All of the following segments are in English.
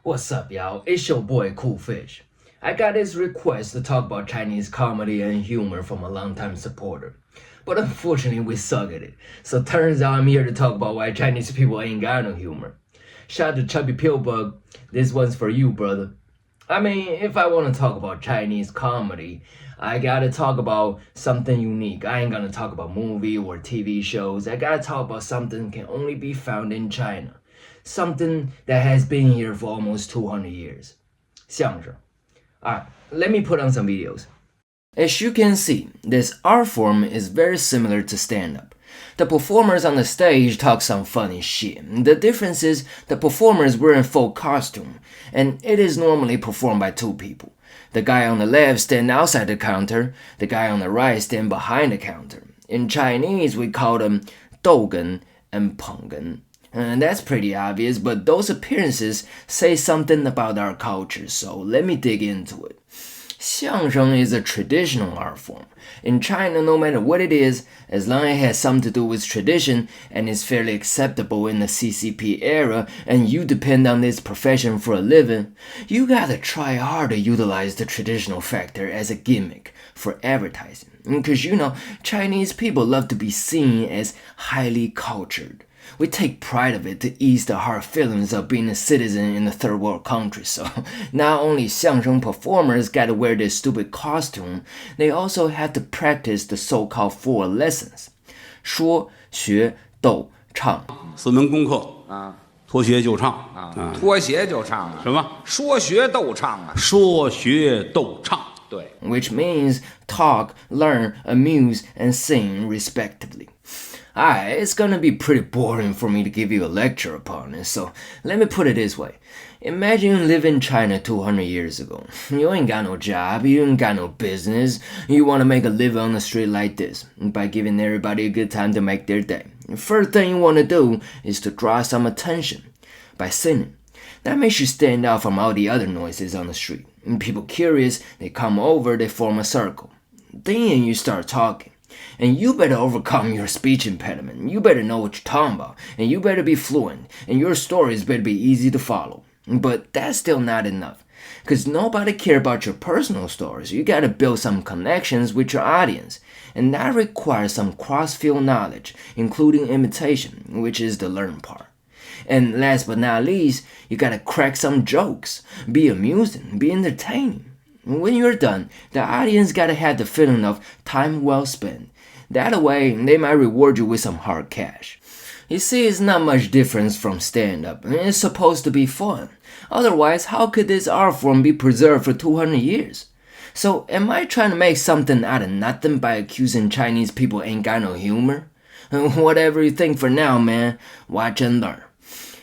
What's up, y'all? It's your boy Cool Fish. I got this request to talk about Chinese comedy and humor from a longtime supporter. But unfortunately, we suck at it. So turns out I'm here to talk about why Chinese people ain't got no humor. Shout out to Chubby Pillbug. This one's for you, brother. I mean, if I want to talk about Chinese comedy, I gotta talk about something unique. I ain't gonna talk about movie or TV shows. I gotta talk about something that can only be found in China. Something that has been here for almost 200 years. xiangsheng. Alright, let me put on some videos. As you can see, this art form is very similar to stand-up. The performers on the stage talk some funny shit. The difference is the performers wear in full costume, and it is normally performed by two people. The guy on the left stand outside the counter, the guy on the right stand behind the counter. In Chinese, we call them dougen and penggen. And that's pretty obvious, but those appearances say something about our culture, so let me dig into it. Xiangsheng is a traditional art form. In China, no matter what it is, as long as it has something to do with tradition and is fairly acceptable in the CCP era, and you depend on this profession for a living, you gotta try hard to utilize the traditional factor as a gimmick for advertising. Because Chinese people love to be seen as highly cultured. We take pride of it to ease the hard feelings of being a citizen in a third world country, so not only xiangsheng performers gotta wear this stupid costume, they also have to practice the so-called 4 lessons. 说学逗唱4门功课啊，脱鞋就唱啊，脱鞋就唱啊，什么？说学逗唱啊，说学逗唱。对 which means talk, learn, amuse, and sing respectively. Alright, it's gonna be pretty boring for me to give you a lecture upon it, so let me put it this way. Imagine you live in China 200 years ago. You ain't got no job, you ain't got no business, you wanna make a living on the street like this, by giving everybody a good time to make their day. The first thing you wanna do is to draw some attention by singing. That makes you stand out from all the other noises on the street. And people curious, they come over, they form a circle. Then you start talking. And you better overcome your speech impediment. You better know what you're talking about. And you better be fluent. And your stories better be easy to follow. But that's still not enough. Because nobody cares about your personal stories. You gotta build some connections with your audience. And that requires some cross-field knowledge, including imitation, which is the learn part. And last but not least, you gotta crack some jokes. Be amusing, be entertaining. When you're done, the audience gotta have the feeling of time well spent. That way, they might reward you with some hard cash. You see, it's not much difference from stand-up. It's supposed to be fun. Otherwise, how could this art form be preserved for 200 years? So, am I trying to make something out of nothing by accusing Chinese people ain't got no humor? Whatever you think for now, man, watch and learn.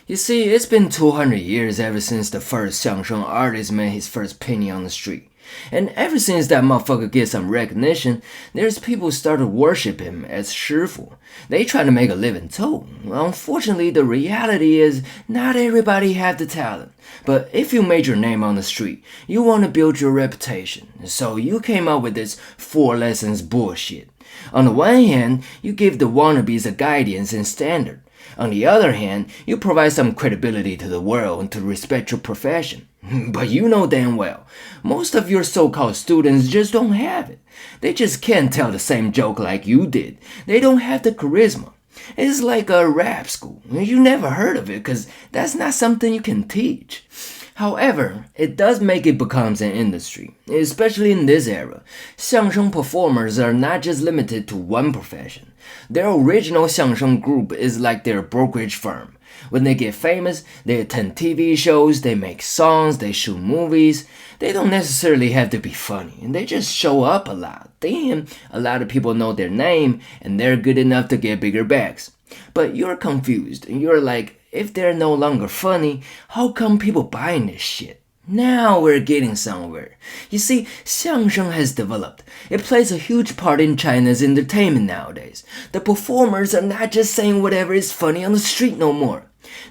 You see, it's been 200 years ever since the first xiangsheng artist made his first penny on the street. And ever since that motherfucker gets some recognition, there's people started worship him as shifu. They try to make a living too. Unfortunately, the reality is not everybody have the talent. But if you made your name on the street, you want to build your reputation. So you came up with this 4 lessons bullshit. On the one hand, you give the wannabes a guidance and standard. On the other hand, you provide some credibility to the world to respect your profession. But you know damn well, most of your so-called students just don't have it. They just can't tell the same joke like you did. They don't have the charisma. It's like a rap school. You never heard of it because that's not something you can teach. However, it does make it becomes an industry, especially in this era. Xiangsheng performers are not just limited to one profession. Their original Xiangsheng group is like their brokerage firm. When they get famous, they attend TV shows, they make songs, they shoot movies. They don't necessarily have to be funny, and they just show up a lot. Then, a lot of people know their name, and they're good enough to get bigger bags. But you're confused, and you're like, if they're no longer funny, how come people buying this shit? Now we're getting somewhere. You see, xiangsheng has developed. It plays a huge part in China's entertainment nowadays. The performers are not just saying whatever is funny on the street no more.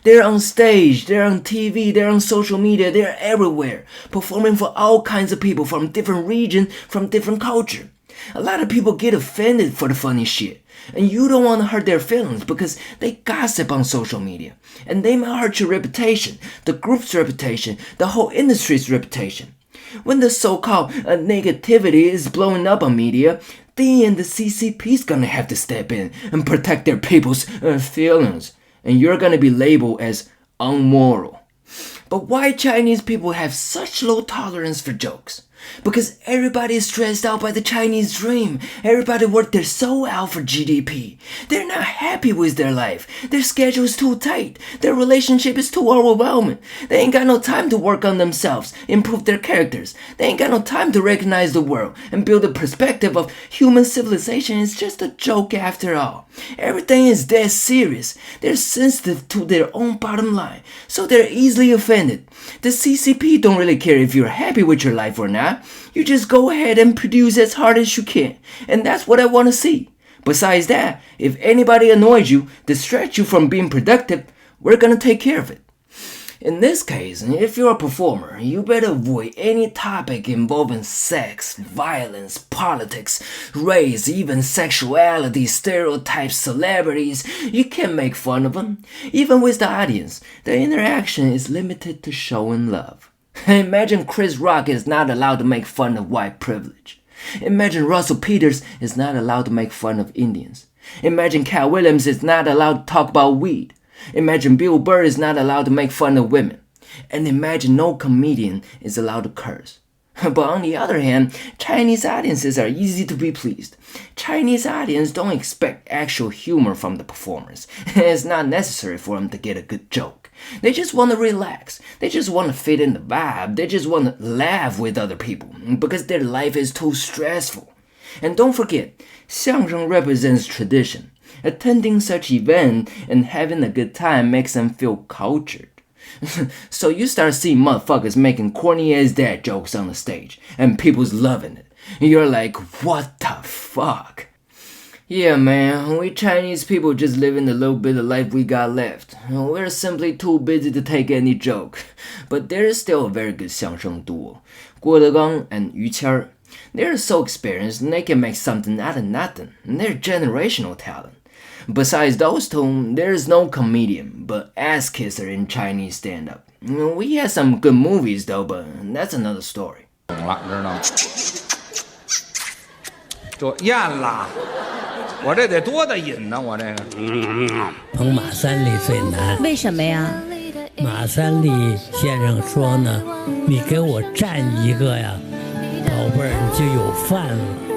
They're on stage, they're on TV, they're on social media, they're everywhere, performing for all kinds of people from different regions, from different culture. A lot of people get offended for the funny shit. And you don't want to hurt their feelings because they gossip on social media. And they might hurt your reputation, the group's reputation, the whole industry's reputation. When the so-called negativity is blowing up on media, then the CCP's gonna have to step in and protect their people's feelings. And you're gonna be labeled as unmoral. But why Chinese people have such low tolerance for jokes? Because everybody is stressed out by the Chinese dream. Everybody worked their soul out for GDP. They're not happy with their life. Their schedule is too tight. Their relationship is too overwhelming. They ain't got no time to work on themselves, improve their characters. They ain't got no time to recognize the world and build a perspective of human civilization is just a joke after all. Everything is dead serious. They're sensitive to their own bottom line, so they're easily offended. The CCP don't really care if you're happy with your life or not. You just go ahead and produce as hard as you can, and that's what I want to see. Besides that, if anybody annoys you, distracts you from being productive, we're gonna take care of it. In this case, if you're a performer, you better avoid any topic involving sex, violence, politics, race, even sexuality, stereotypes, celebrities. You can't make fun of them. Even with the audience, the interaction is limited to showing love. Imagine Chris Rock is not allowed to make fun of white privilege. Imagine Russell Peters is not allowed to make fun of Indians. Imagine Cat Williams is not allowed to talk about weed. Imagine Bill Burr is not allowed to make fun of women. And imagine no comedian is allowed to curse. But on the other hand, Chinese audiences are easy to be pleased. Chinese audience don't expect actual humor from the performers. It's not necessary for them to get a good joke. They just want to relax. They just want to fit in the vibe. They just want to laugh with other people because their life is too stressful. And don't forget, xiangsheng represents tradition. Attending such event and having a good time makes them feel cultured. So you start seeing motherfuckers making corny-ass dad jokes on the stage, and people's loving it. You're like, what the fuck? Yeah, man, we Chinese people just living the little bit of life we got left. We're simply too busy to take any joke. But there is still a very good xiangsheng duo, Guo Degang and Yu Qier. They're so experienced and they can make something out of nothing. And they're generational talent. Besides those two, there is no comedian but ass kisser in Chinese stand-up. We had some good movies though, but that's another story. 懂了，知道吗？这咽了，我这得多大瘾呢？我这个。捧马三立最难。为什么呀？马三立先生说呢，你给我站一个呀，宝贝儿，你就有饭了。